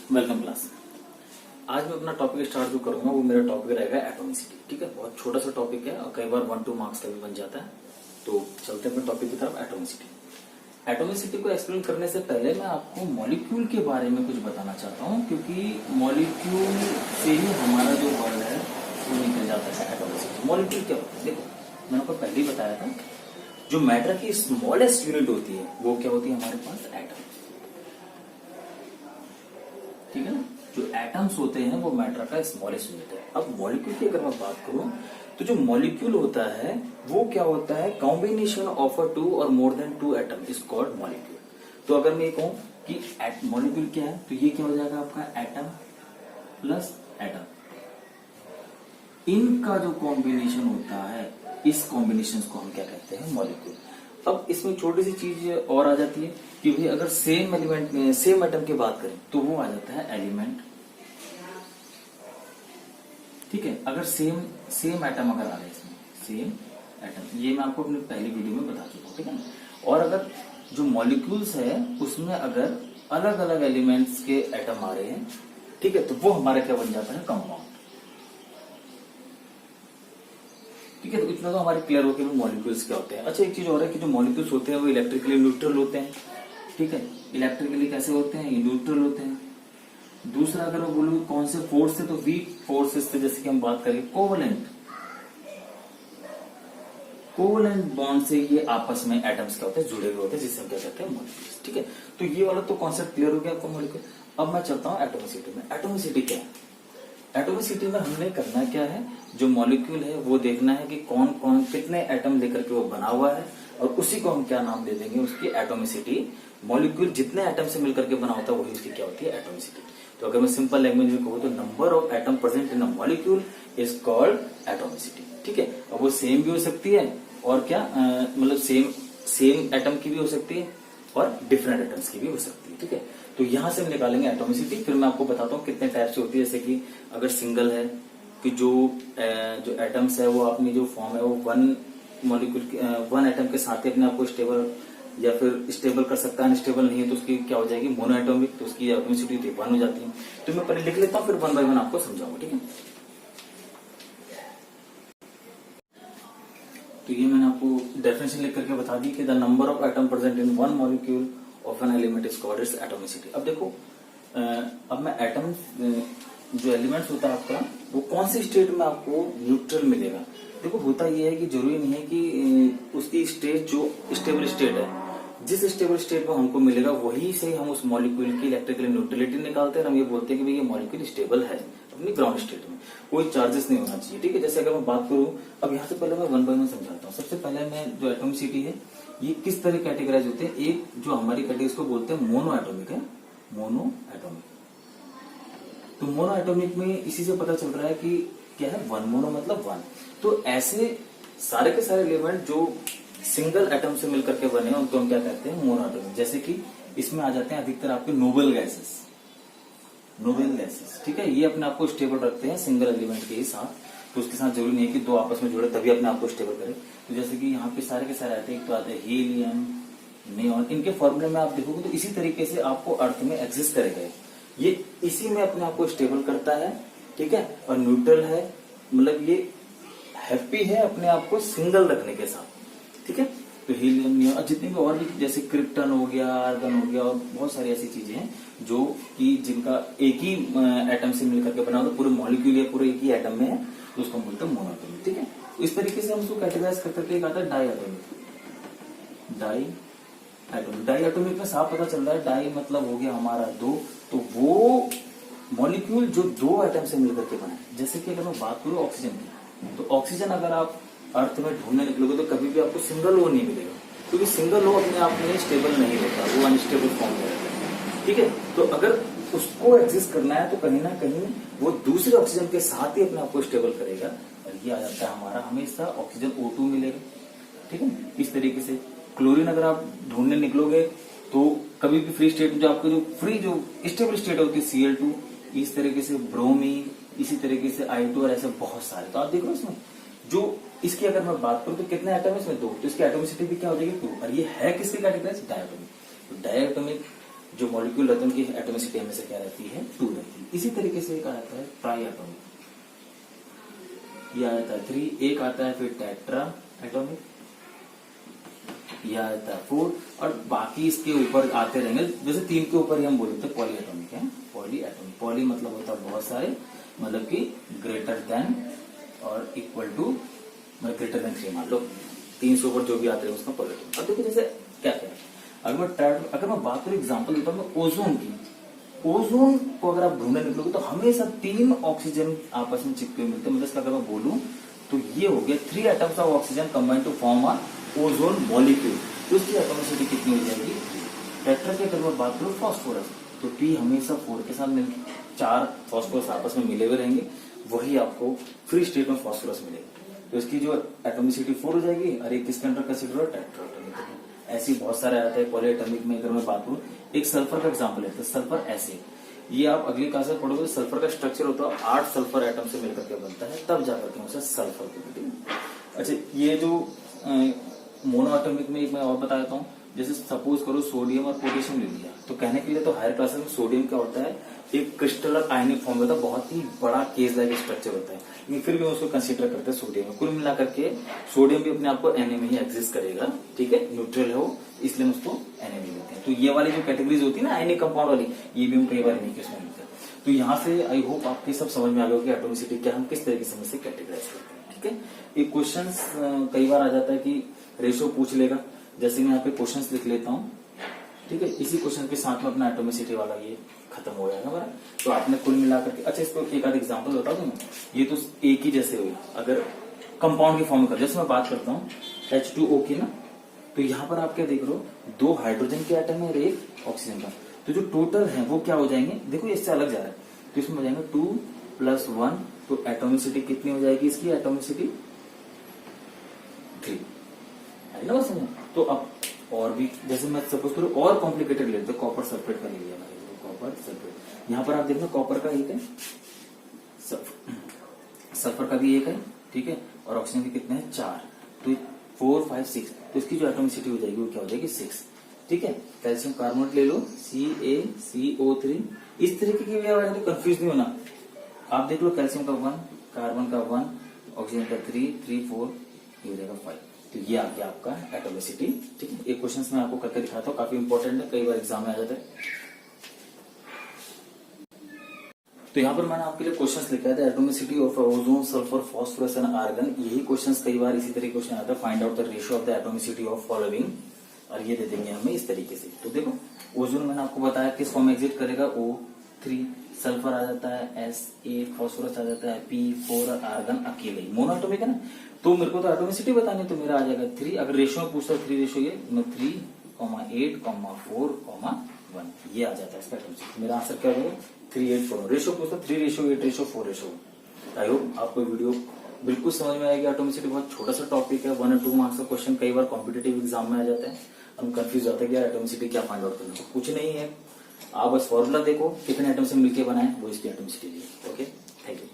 Welcome class. आज मैं अपना टॉपिक स्टार्ट जो करूंगा वो मेरा टॉपिक रहेगा एटॉमिसिटी। ठीक है, बहुत छोटा सा टॉपिक है और कई बार 1-2 मार्क्स का भी बन जाता है। तो चलते हैं टॉपिक की तरफ। एटॉमिसिटी एटॉमिसिटी को एक्सप्लेन करने से पहले मैं आपको मॉलिक्यूल के बारे में कुछ बताना चाहता हूँ, क्योंकि मॉलिक्यूल से ही हमारा जो वर्ड है वो निकल जाता है। एटॉमिसिटी मॉलिक्यूल क्या होता है? देखो, मैंने आपको पहले ही बताया था, जो मैटर की स्मॉलेस्ट यूनिट होती है वो क्या होती है हमारे पास? एटम। ठीक है ना, जो एटम्स होते हैं वो मैटर का स्मॉलेस्ट यूनिट है। अब मॉलिक्यूल की अगर मैं बात करूं तो जो मॉलिक्यूल होता है वो क्या होता है? कॉम्बिनेशन ऑफ अ 2 और more than 2 atom is called molecule. तो अगर मैं ये कहूं कि मॉलिक्यूल क्या है, तो ये क्या हो जाएगा आपका? एटम प्लस एटम, इनका जो कॉम्बिनेशन होता है, इस कॉम्बिनेशन को हम क्या कहते हैं? मॉलिक्यूल। अब इसमें छोटी सी चीज और आ जाती है कि भाई अगर सेम एलिमेंट में सेम एटम की बात करें तो वो आ जाता है एलिमेंट। ठीक है, अगर सेम एटम अगर आ रहा है इसमें, सेम एटम, ये मैं आपको अपनी पहली वीडियो में बता चुका हूं। ठीक है, और अगर जो मॉलिक्यूल्स है उसमें अगर अलग अलग एलिमेंट्स के एटम आ रहे हैं, ठीक है, तो वो हमारा क्या बन जाता है? कंपाउंड। ठीक है, तो इतना तो हमारे क्लियर हो कि मॉलिक्यूल्स क्या होते हैं। अच्छा, एक चीज और है कि जो मॉलिक्यूल्स होते हैं वो इलेक्ट्रिकली न्यूट्रल होते हैं। ठीक है, इलेक्ट्रिकली कैसे होते हैं? न्यूट्रल होते हैं। दूसरा अगर मैं बोलूं कौन से फोर्स से, तो वीक फोर्सेस से, जैसे कि हम बात करें कोवलेंट बॉन्ड से ये आपस में एटम्स क्या होते हैं? जुड़े हुए होते हैं, जिससे हम क्या कहते हैं? मॉलिक्यूल्स। ठीक है, तो ये वाला तो कॉन्सेप्ट क्लियर हो गया आपको मॉलिक्यूल। अब मैं चलता हूं एटॉमिसिटी में। एटॉमिसिटी क्या है? एटॉमिसिटी में हमने करना क्या है? जो मॉलिक्यूल है वो देखना है कि कौन कौन कितने एटम लेकर के वो बना हुआ है, और उसी को हम क्या नाम दे देंगे? उसकी एटॉमिसिटी। मॉलिक्यूल जितने एटम से मिलकर के बना होता है वही उसकी क्या होती है? एटॉमिसिटी। तो अगर मैं सिंपल लैंग्वेज में कहूँ तो number of atom present in a molecule is called atomicity. ठीक है, अब वो सेम भी हो सकती है और क्या मतलब सेम एटम की भी हो सकती है और डिफरेंट एटम्स की भी हो सकती है। ठीक है, तो यहां से हम निकालेंगे एटॉमिसिटी। फिर मैं आपको बताता हूँ कितने टाइप से होती है। जैसे कि अगर सिंगल है कि जो एटम्स है वो अपनी जो फॉर्म है वो वन एटम के साथ ही अपने आप को स्टेबल या फिर स्टेबल कर सकता है। अनस्टेबल नहीं है तो उसकी क्या हो जाएगी? मोनो एटॉमिक, तो उसकी एटॉमिसिटी 1 हो जाती है। तो मैं पहले लिख लेता हूँ, फिर 1 बाय 1 आपको समझाऊंगा। ठीक है, तो ये मैंने आपको डेफिनेशन लिख करके बता दी कि the number of atom present in one molecule of an element is called its atomicity. अब देखो, अब मैं एटम जो एलिमेंट्स होता है आपका वो कौन सी स्टेट में आपको न्यूट्रल मिलेगा? देखो, होता ये है कि जरूरी नहीं है कि उसकी स्टेट जो स्टेबल स्टेट है, जिस स्टेबल स्टेट में हमको मिलेगा वही से हम उस मॉलिक्यूल की इलेक्ट्रिकल न्यूट्रलिटी निकालते हैं। हम ये बोलते हैं कि भाई ये मॉलिक्यूल स्टेबल है अपनी ग्राउंड स्टेट में, कोई चार्जेस नहीं होना चाहिए। ठीक है, जैसे अगर मैं बात करूं, अब यहाँ से पहले मैं 1 बाय 1 समझाता हूँ। सबसे पहले मैं जो एटॉमिसिटी है ये किस तरह कैटेगराइज होते हैं। एक जो हमारी कैटेगरी को बोलते हैं मोनो एटॉमिक है, मोनो एटॉमिक। तो मोनो एटॉमिक में इसी से पता चल रहा है कि क्या है? 1 मोनो मतलब 1। तो ऐसे सारे के सारे एलिमेंट जो सिंगल एटम से मिलकर के बने उनको हम क्या कहते हैं? Mono atomic. जैसे कि इसमें आ जाते हैं अधिकतर आपके नोबेल गैसेस। ठीक है, ये अपने आप को स्टेबल रखते हैं सिंगल एलिमेंट के ही साथ। तो उसके साथ जरूरी नहीं है कि 2 आपस में जुड़े तभी अपने आप को स्टेबल करे। तो जैसे कि यहाँ पे सारे के सारे आते हैं, एक तो आते हैं हीलियम, नियॉन। इनके फॉर्मूले में आप देखोगे तो इसी तरीके से आपको अर्थ में एग्जिस्ट करेगा। ये इसी में अपने आप को स्टेबल करता है। ठीक है, और न्यूट्रल है, मतलब ये हैप्पी है अपने आप को सिंगल रखने के साथ। ठीक है, तो हीलियम, नियॉन और जितने भी और भी, जैसे क्रिप्टन हो गया, आर्गन हो गया, और बहुत सारी ऐसी चीजें हैं जो कि जिनका एक ही एटम से मिलकर के बना होता, पूरे मॉलिक्यूल या पूरे एक ही एटम में है, तो उसको बोलते हैं मोनो एटॉमिक। ठीक है, तो इस तरीके से हम उसको कैटेगराइज कर करके एक आता है डाई एटॉमिक में साफ पता चल रहा है, डाई मतलब हो गया हमारा 2। तो वो मॉलिक्यूल जो 2 एटम से मिलकर के बना है। जैसे कि अगर मैं बात करूं ऑक्सीजन की, तो ऑक्सीजन अगर आप अर्थ में ढूंढने निकलोगे तो कभी भी आपको सिंगल ओ नहीं मिलेगा, क्योंकि सिंगल ओ अपने आप में स्टेबल नहीं होता, वो अनस्टेबल फॉर्म में रहता है। ठीक है, तो अगर उसको एग्जिस्ट करना है तो कहीं ना कहीं वो दूसरे ऑक्सीजन के साथ ही अपने आप को स्टेबल करेगा, और ये आ जाता है हमारा हमेशा ऑक्सीजन O2 मिलेगा। ठीक है, इस तरीके से क्लोरीन अगर आप ढूंढने निकलोगे तो कभी भी फ्री स्टेट जो आपको जो स्टेबल स्टेट होती है Cl2, इस तरीके से ब्रोमीन, इसी तरीके से I2 और ऐसे बहुत सारे। तो आप देखो इसमें जो इसकी अगर मैं बात करूं तो कितने एटम है इसमें? 2। तो इसकी एटॉमिसिटी भी क्या हो जाएगी? 2। और ये है किसकी कैटेगरी? डायटोमिक। तो डायटोमिक जो मॉलिक्यूल रहते हैं उनकी एटॉमिसिटी हमेशा क्या रहती है, 2 रहती है। इसी तरीके से एक आता है ट्राई एटॉमिक, यह आता है 3, एक आता है फिर टेट्रा एटॉमिक, यह आता है 4, और बाकी इसके ऊपर आते रहेंगे। जैसे 3 के ऊपर ही हम बोलते हैं पॉली एटॉमिक है, पॉली एटॉमिक। पॉली मतलब होता है बहुत सारे, मतलब कि ग्रेटर देन और इक्वल टू, मतलब ग्रेटर देन 3 मान लो, 3 से ऊपर जो भी आते हैं उसका पॉली एटॉमिक। अब देखो जैसे क्या क्या है, अगर मैं बात करूं एग्जाम्पल देता हूं ओजोन की, ओजोन को अगर आप ढूंढने निकलोगे तो हमेशा 3 ऑक्सीजन आपस में चिपके हुए मिलते हैं। मतलब अगर मैं बोलूं तो ये हो गया 3 atoms of oxygen combine to form a ozone molecule, तो उसकी एटॉमिसिटी कितनी हो जाएगी। टेट्रा की अगर मैं बात करूं फॉस्फोरस, तो T हमेशा 4 के साथ मिलकर 4 फॉस्फोरस आपस में मिले हुए रहेंगे, वही आपको फ्री स्टेट में फॉस्फोरस मिलेगा, तो इसकी जो एटॉमिसिटी 4 हो जाएगी। और एक किसके अंडर कंसिडर हो, टेट्रा एटॉमिक। ऐसे बहुत सारे आते हैं पॉली एटॉमिक में। अगर मैं बात करूं एक सल्फर का एग्जांपल है, तो सल्फर एसिड, ये आप अगली क्लास में पढ़ोगे। सल्फर का स्ट्रक्चर होता है 8 सल्फर एटम से मिलकर के बनता है, तब जाकर के उसे सल्फर कहते हैं। अच्छा, ये जो मोनो एटॉमिक में एक मैं और बता देता हूँ। जैसे सपोज करो सोडियम और पोटेशियम ले लिया, तो कहने के लिए तो हायर क्लासेस में सोडियम क्या होता है, एक क्रिस्टलर आयनिक फॉर्म होता है, बहुत ही बड़ा केस लाइक स्ट्रक्चर होता है, लेकिन फिर भी उसको कंसीडर करते हैं सोडियम में। कुल मिलाकर के सोडियम भी अपने आप को Na में ही एग्जिस्ट करेगा, ठीक है, न्यूट्रल है वो, इसलिए हम उसको Na में लेते हैं। तो ये वाली जो कैटेगरीज होती है ना आयनिक कंपाउंड वाली, ये भी हम कई बार इन्हीं केस में मिलते हैं। तो यहाँ से आई होप आपके सब समझ में आ गया कि एटॉमिसिटी क्या, हम किस तरीके से कैटेगराइज करते हैं, ठीक है। एक क्वेश्चन कई बार आ जाता है कि रेशो पूछ लेगा, जैसे मैं यहाँ पे क्वेश्चंस लिख लेता हूँ, ठीक है। इसी क्वेश्चन के साथ में अपना एटॉमिसिटी वाला ये खत्म हो जाएगा बराबर। तो आपने कुल मिलाकर के, अच्छा इसको एक आध एग्जांपल बता दूं, ये तो एक ही जैसे हुई, अगर कंपाउंड की फॉर्म कर, जैसे मैं बात करता हूँ H2O की ना, तो यहाँ पर आप क्या देख रहे हो, 2 हाइड्रोजन के एटम है और 1 ऑक्सीजन का, तो जो टोटल है वो क्या हो जाएंगे, देखो इससे अलग जा रहा है, तो इसमें हो जाएंगे 2 + 1, तो एटॉमिसिटी कितनी हो जाएगी, इसकी एटॉमिसिटी 3 है ना, बस। तो अब और भी, जैसे मैं सपोज करूं और कॉम्प्लिकेटेड लेते हैं, कॉपर सल्फेट का ले लिया मैंने, तो कॉपर सल्फेट, यहाँ पर आप देखो कॉपर का एक है, सल्फर का भी एक है, ठीक है, और ऑक्सीजन के कितने हैं, 4, तो 4 5 6, तो इसकी जो एटॉमिसिटी हो जाएगी वो क्या हो जाएगी, 6, ठीक है। कैल्शियम कार्बोनेट ले लो, CaCO3, इस तरीके की भी कंफ्यूज नहीं होना। आप देख लो कैल्शियम का 1, कार्बन का 1, ऑक्सीजन का 3 3 4, ये हो जाएगा 5, तो ये आ गया आपका एटॉमिसिटी, ठीक है। एक क्वेश्चन में आपको करके दिखाता हूँ, काफी इंपॉर्टेंट है, कई बार एग्जाम में आ जाता है। तो यहाँ पर मैंने आपके लिए क्वेश्चंस लिखा है, atomicity of ozone, sulphur, phosphorus and argon. यही क्वेश्चंस कई बार इसी तरीके क्वेश्चन आता है, find out the ratio of the atomicity of following, और ये दे देंगे हमें इस तरीके से। तो देखो ओजोन मैंने आपको बताया किस फॉर्म में एग्जिट करेगा, O3, सल्फर आ जाता है S8, फास्फोरस आ जाता है P4, आर्गन अकेले मोनो एटॉमिक है ना। तो मेरे को तो एटॉमिसिटी बतानी, तो मेरा आ जाएगा 3। अगर रेशियो में पूछता है 3 रेशियो, ये 3, 8, 4, 1, ये आ जाता है इसका एटॉमिसिटी। मेरा आंसर क्या होगा, 3 8 4। रेशियो पूछता 3 ratio 8 ratio 4 ratio. I hope आपको वीडियो बिल्कुल समझ में आएगी। एटॉमिसिटी बहुत छोटा सा टॉपिक है, 1 और 2 मार्क्स का क्वेश्चन कई बार कॉम्पिटेटिव एग्जाम में आ जाता है, हम कंफ्यूज होते हैं कि एटॉमिसिटी क्या फाइंड आउट करना, कुछ नहीं है, आप बस फॉर्मूला देखो कितने एटम से मिलकर बनाए, वो इसकी एटॉमिसिटी ली। Okay, thank you.